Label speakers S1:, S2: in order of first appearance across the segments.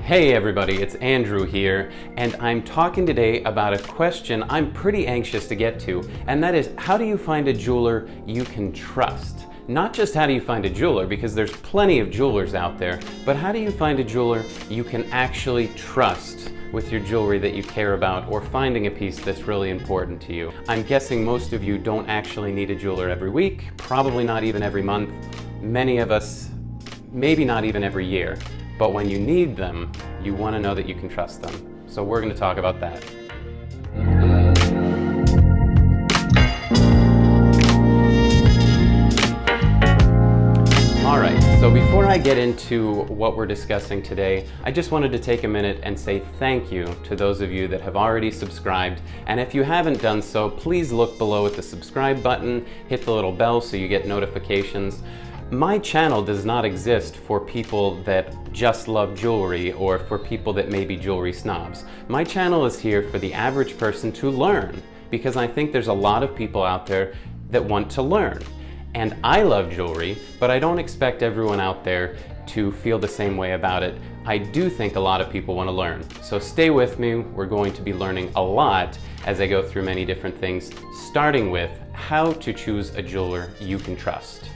S1: Hey everybody, it's Andrew here, and I'm talking today about a question I'm pretty anxious to get to, and that is, how do you find a jeweler you can trust? Not just how do you find a jeweler, because there's plenty of jewelers out there, but how do you find a jeweler you can actually trust with your jewelry that you care about, or finding a piece that's really important to you? I'm guessing most of you don't actually need a jeweler every week, probably not even every month. Many of us, maybe not even every year. But when you need them, you want to know that you can trust them. So we're going to talk about that. All right, so before I get into what we're discussing today, I just wanted to take a minute and say thank you to those of you that have already subscribed. And if you haven't done so, please look below at the subscribe button, hit the little bell so you get notifications. My channel does not exist for people that just love jewelry or for people that may be jewelry snobs. My channel is here for the average person to learn, because I think there's a lot of people out there that want to learn. And I love jewelry, but I don't expect everyone out there to feel the same way about it. I do think a lot of people want to learn. So stay with me, we're going to be learning a lot as I go through many different things, starting with how to choose a jeweler you can trust.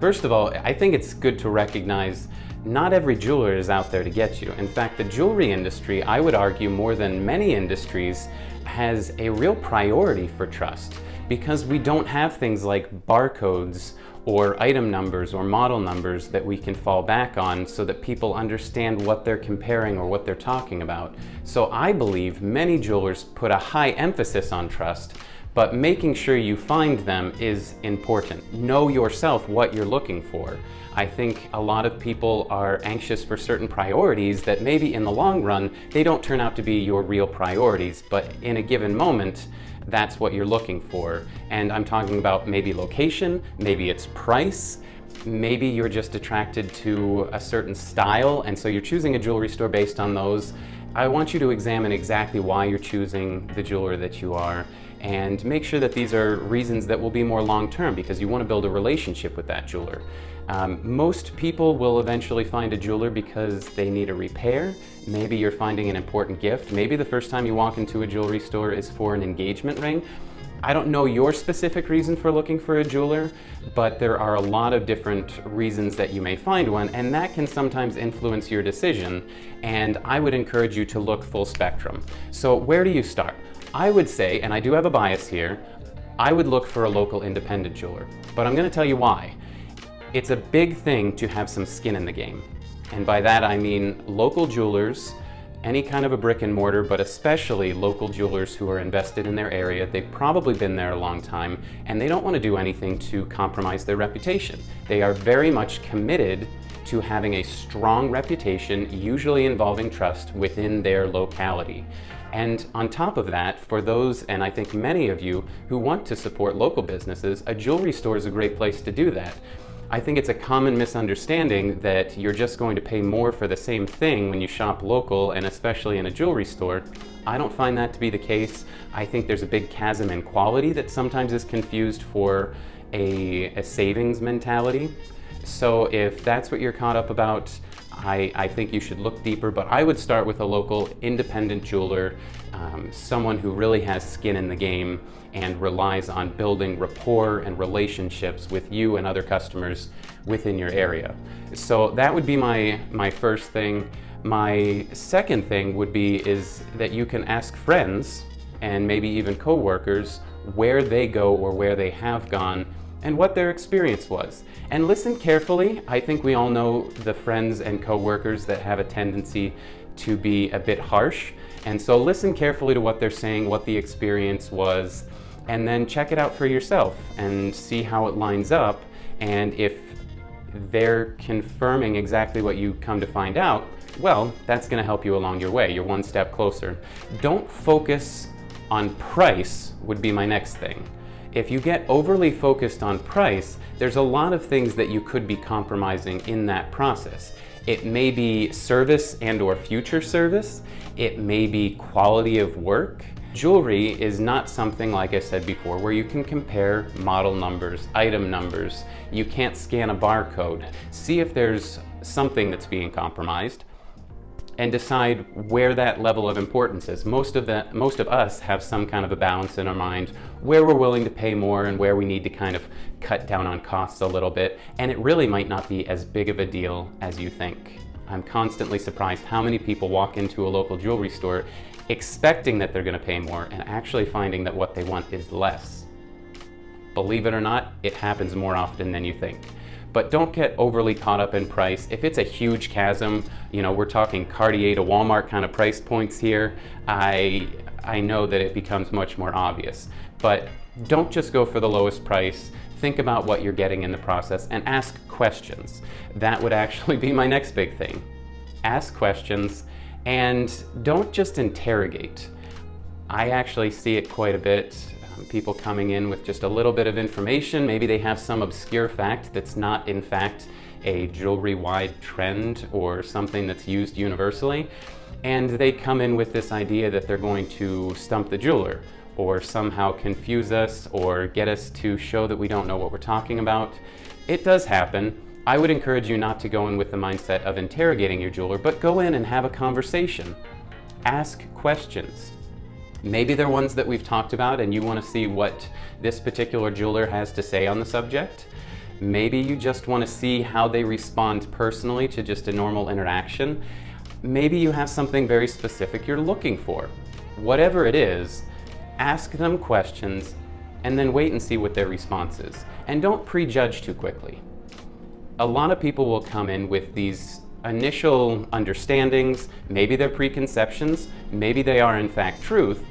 S1: First of all, I think it's good to recognize not every jeweler is out there to get you. In fact, the jewelry industry, I would argue more than many industries, has a real priority for trust, because we don't have things like barcodes or item numbers or model numbers that we can fall back on so that people understand what they're comparing or what they're talking about. So I believe many jewelers put a high emphasis on trust, but making sure you find them is important. Know yourself what you're looking for. I think a lot of people are anxious for certain priorities that maybe in the long run, they don't turn out to be your real priorities, but in a given moment, that's what you're looking for. And I'm talking about maybe location, maybe it's price, maybe you're just attracted to a certain style, and so you're choosing a jewelry store based on those. I want you to examine exactly why you're choosing the jeweler that you are, and make sure that these are reasons that will be more long-term, because you want to build a relationship with that jeweler. Most people will eventually find a jeweler because they need a repair. Maybe you're finding an important gift. Maybe the first time you walk into a jewelry store is for an engagement ring. I don't know your specific reason for looking for a jeweler, but there are a lot of different reasons that you may find one, and that can sometimes influence your decision, and I would encourage you to look full spectrum. So where do you start? I would say, and I do have a bias here, I would look for a local independent jeweler, but I'm going to tell you why. It's a big thing to have some skin in the game, and by that I mean local jewelers, any kind of a brick and mortar, but especially local jewelers who are invested in their area. They've probably been there a long time, and they don't want to do anything to compromise their reputation. They are very much committed to having a strong reputation, usually involving trust within their locality. And on top of that, for those, and I think many of you, who want to support local businesses, a jewelry store is a great place to do that. I think it's a common misunderstanding that you're just going to pay more for the same thing when you shop local, and especially in a jewelry store. I don't find that to be the case. I think there's a big chasm in quality that sometimes is confused for a savings mentality. So if that's what you're caught up about, I think you should look deeper, but I would start with a local independent jeweler, someone who really has skin in the game and relies on building rapport and relationships with you and other customers within your area. So that would be my first thing. My second thing would be is that you can ask friends and maybe even co-workers where they go or where they have gone and what their experience was. And listen carefully. I think we all know the friends and co-workers that have a tendency to be a bit harsh. And so listen carefully to what they're saying, what the experience was, and then check it out for yourself and see how it lines up. And if they're confirming exactly what you come to find out, well, that's gonna help you along your way. You're one step closer. Don't focus on price would be my next thing. If you get overly focused on price, there's a lot of things that you could be compromising in that process. It may be service and or future service. It may be quality of work. Jewelry is not something, like I said before, where you can compare model numbers, item numbers. You can't scan a barcode. See if there's something that's being compromised, and decide where that level of importance is. Most of us have some kind of a balance in our mind where we're willing to pay more and where we need to kind of cut down on costs a little bit, and it really might not be as big of a deal as you think. I'm constantly surprised how many people walk into a local jewelry store expecting that they're going to pay more and actually finding that what they want is less. Believe it or not, it happens more often than you think. But don't get overly caught up in price. If it's a huge chasm, we're talking Cartier to Walmart kind of price points here, I know that it becomes much more obvious. But don't just go for the lowest price. Think about what you're getting in the process and ask questions. That would actually be my next big thing. Ask questions and don't just interrogate. I actually see it quite a bit. People coming in with just a little bit of information. Maybe they have some obscure fact that's not in fact a jewelry-wide trend or something that's used universally, and they come in with this idea that they're going to stump the jeweler or somehow confuse us or get us to show that we don't know what we're talking about. It does happen. I would encourage you not to go in with the mindset of interrogating your jeweler, but go in and have a conversation. Ask questions. Maybe they're ones that we've talked about and you want to see what this particular jeweler has to say on the subject. Maybe you just want to see how they respond personally to just a normal interaction. Maybe you have something very specific you're looking for. Whatever it is, ask them questions and then wait and see what their response is. And don't prejudge too quickly. A lot of people will come in with these initial understandings, maybe they're preconceptions, maybe they are in fact truth,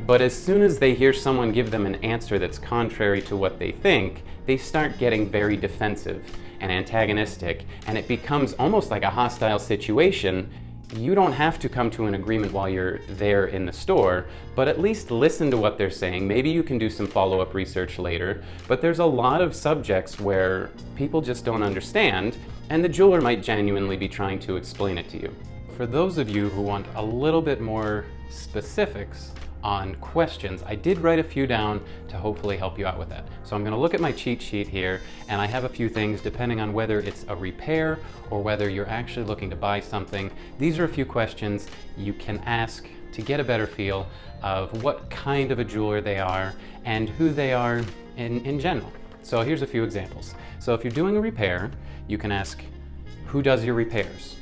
S1: but as soon as they hear someone give them an answer that's contrary to what they think, they start getting very defensive and antagonistic, and it becomes almost like a hostile situation. You don't have to come to an agreement while you're there in the store, but at least listen to what they're saying. Maybe you can do some follow-up research later, but there's a lot of subjects where people just don't understand, and the jeweler might genuinely be trying to explain it to you. For those of you who want a little bit more specifics on questions, I did write a few down to hopefully help you out with that. So I'm going to look at my cheat sheet here, and I have a few things depending on whether it's a repair or whether you're actually looking to buy something. These are a few questions you can ask to get a better feel of what kind of a jeweler they are and who they are in general. So here's a few examples. So if you're doing a repair, you can ask, who does your repairs?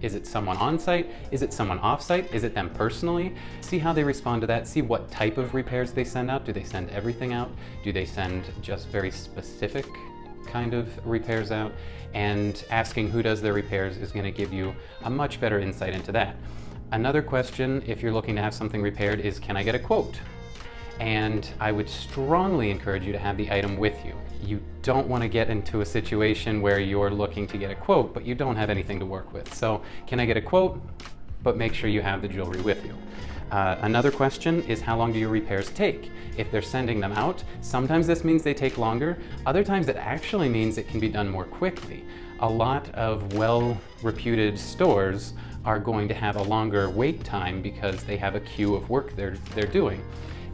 S1: Is it someone on site? Is it someone off site? Is it them personally? See how they respond to that. See what type of repairs they send out. Do they send everything out? Do they send just very specific kind of repairs out? And asking who does their repairs is going to give you a much better insight into that. Another question, if you're looking to have something repaired, is can I get a quote? And I would strongly encourage you to have the item with you. You don't want to get into a situation where you're looking to get a quote, but you don't have anything to work with. So, can I get a quote? But make sure you have the jewelry with you. Another question is, how long do your repairs take? If they're sending them out, sometimes this means they take longer. Other times it actually means it can be done more quickly. A lot of well-reputed stores are going to have a longer wait time because they have a queue of work they're doing.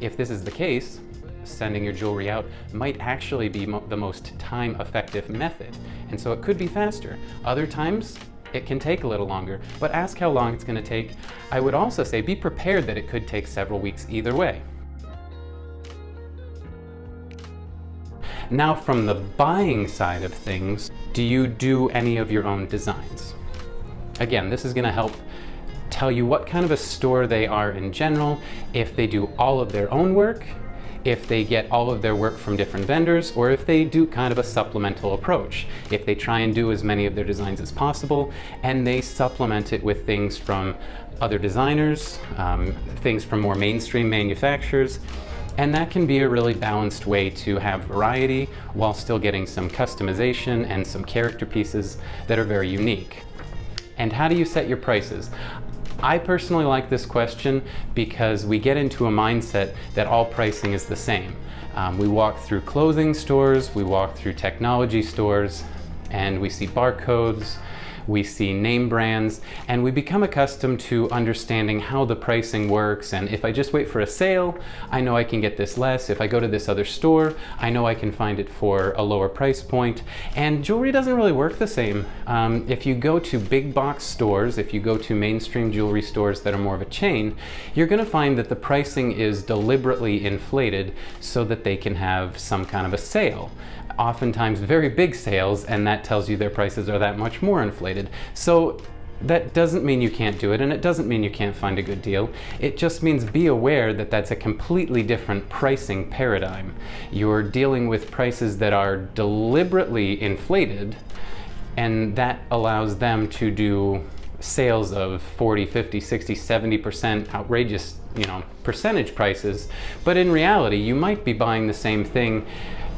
S1: If this is the case, sending your jewelry out might actually be the most time-effective method, and so it could be faster. Other times, it can take a little longer, but ask how long it's going to take. I would also say be prepared that it could take several weeks either way. Now, from the buying side of things, do you do any of your own designs? Again, this is going to help tell you what kind of a store they are in general, if they do all of their own work, if they get all of their work from different vendors, or if they do kind of a supplemental approach. If they try and do as many of their designs as possible, and they supplement it with things from other designers, things from more mainstream manufacturers, and that can be a really balanced way to have variety while still getting some customization and some character pieces that are very unique. And how do you set your prices? I personally like this question because we get into a mindset that all pricing is the same. We walk through clothing stores, we walk through technology stores, and we see barcodes. we see name brands, and we become accustomed to understanding how the pricing works. And if I just wait for a sale, I know I can get this less. If I go to this other store, I know I can find it for a lower price point. And jewelry doesn't really work the same. If you go to big box stores, if you go to mainstream jewelry stores that are more of a chain, you're going to find that the pricing is deliberately inflated so that they can have some kind of a sale. Oftentimes very big sales, and that tells you their prices are that much more inflated. So that doesn't mean you can't do it, and it doesn't mean you can't find a good deal. It just means be aware that that's a completely different pricing paradigm. You're dealing with prices that are deliberately inflated, and that allows them to do sales of 40, 50, 60, 70% outrageous, percentage prices. But in reality, you might be buying the same thing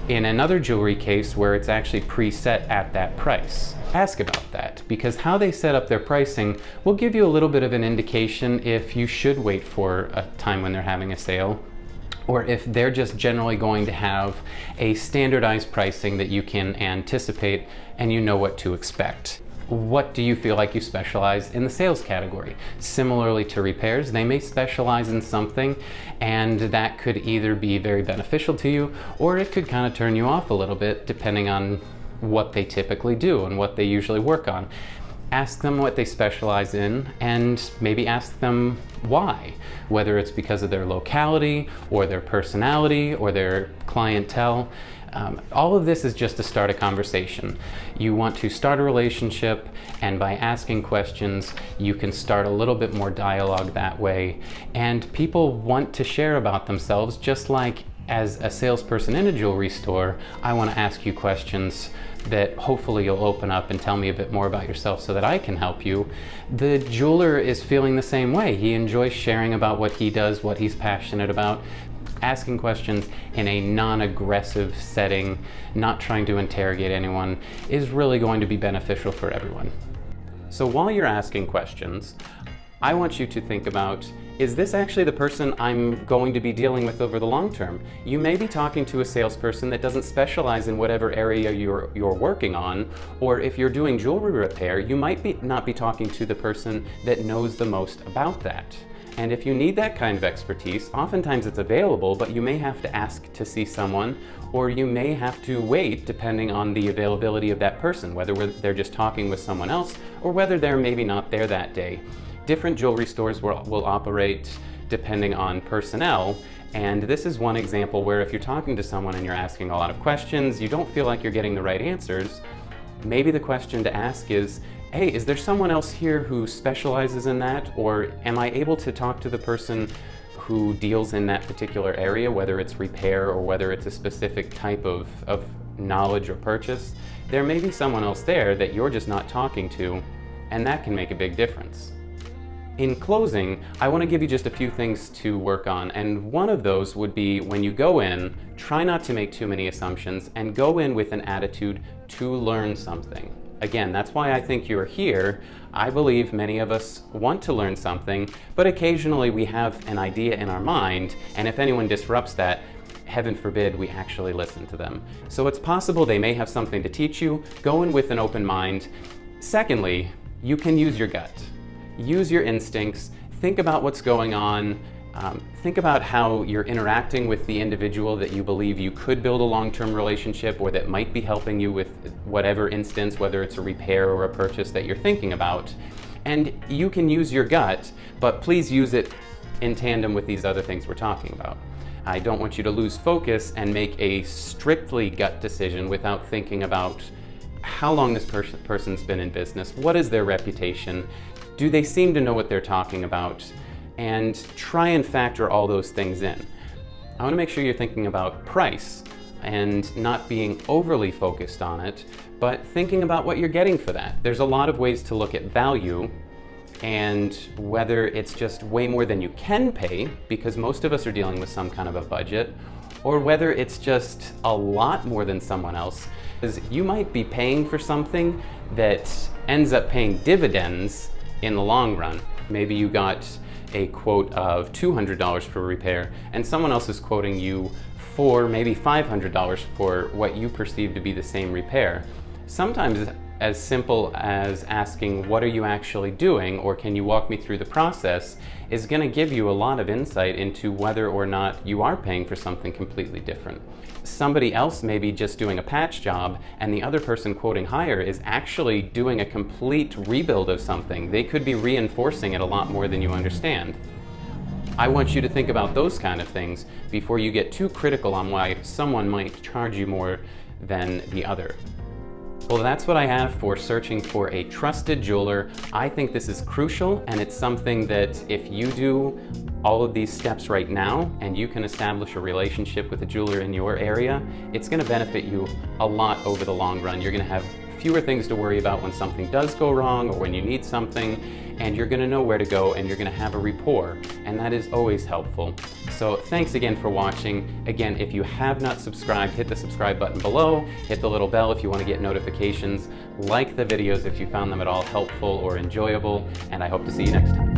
S1: in another jewelry case where it's actually preset at that price. Ask about that, because how they set up their pricing will give you a little bit of an indication if you should wait for a time when they're having a sale, or if they're just generally going to have a standardized pricing that you can anticipate and you know what to expect. What do you feel like you specialize in the sales category? Similarly to repairs, they may specialize in something, and that could either be very beneficial to you, or it could kind of turn you off a little bit depending on what they typically do and what they usually work on. Ask them what they specialize in, and maybe ask them why, whether it's because of their locality or their personality or their clientele. All of this is just to start a conversation. You want to start a relationship, and by asking questions, you can start a little bit more dialogue that way. And people want to share about themselves, just like as a salesperson in a jewelry store, I want to ask you questions that hopefully you'll open up and tell me a bit more about yourself so that I can help you. The jeweler is feeling the same way. He enjoys sharing about what he does, what he's passionate about. Asking questions in a non-aggressive setting, not trying to interrogate anyone, is really going to be beneficial for everyone. So while you're asking questions, I want you to think about, is this actually the person I'm going to be dealing with over the long term? You may be talking to a salesperson that doesn't specialize in whatever area you're working on, or if you're doing jewelry repair, you might not be talking to the person that knows the most about that. And if you need that kind of expertise, oftentimes it's available, but you may have to ask to see someone, or you may have to wait depending on the availability of that person, whether they're just talking with someone else or whether they're maybe not there that day. Different jewelry stores will operate depending on personnel, and this is one example where if you're talking to someone and you're asking a lot of questions, you don't feel like you're getting the right answers, maybe the question to ask is, hey, is there someone else here who specializes in that? Or am I able to talk to the person who deals in that particular area, whether it's repair or whether it's a specific type of knowledge or purchase? There may be someone else there that you're just not talking to, and that can make a big difference. In closing, I want to give you just a few things to work on, and one of those would be when you go in, try not to make too many assumptions and go in with an attitude to learn something. Again, that's why I think you're here. I believe many of us want to learn something, but occasionally we have an idea in our mind, and if anyone disrupts that, heaven forbid we actually listen to them. So it's possible they may have something to teach you. Go in with an open mind. Secondly, you can use your gut. Use your instincts. Think about what's going on. Think about how you're interacting with the individual that you believe you could build a long-term relationship or that might be helping you with whatever instance, whether it's a repair or a purchase that you're thinking about. And you can use your gut, but please use it in tandem with these other things we're talking about. I don't want you to lose focus and make a strictly gut decision without thinking about how long this person's been in business, what is their reputation, do they seem to know what they're talking about, and try and factor all those things in. I want to make sure you're thinking about price and not being overly focused on it, but thinking about what you're getting for that. There's a lot of ways to look at value, and whether it's just way more than you can pay, because most of us are dealing with some kind of a budget, or whether it's just a lot more than someone else, because you might be paying for something that ends up paying dividends in the long run. Maybe you got a quote of $200 for repair, and someone else is quoting you for maybe $500 for what you perceive to be the same repair. Sometimes as simple as asking, what are you actually doing, or can you walk me through the process, is going to give you a lot of insight into whether or not you are paying for something completely different. Somebody else may be just doing a patch job, and the other person quoting higher is actually doing a complete rebuild of something. They could be reinforcing it a lot more than you understand. I want you to think about those kind of things before you get too critical on why someone might charge you more than the other. Well, that's what I have for searching for a trusted jeweler. I think this is crucial, and it's something that if you do all of these steps right now and you can establish a relationship with a jeweler in your area, it's going to benefit you a lot over the long run. You're going to have fewer things to worry about when something does go wrong or when you need something, and you're going to know where to go, and you're going to have a rapport, and that is always helpful. So thanks again for watching. Again, if you have not subscribed, hit the subscribe button below, hit the little bell if you want to get notifications, like the videos if you found them at all helpful or enjoyable, and I hope to see you next time.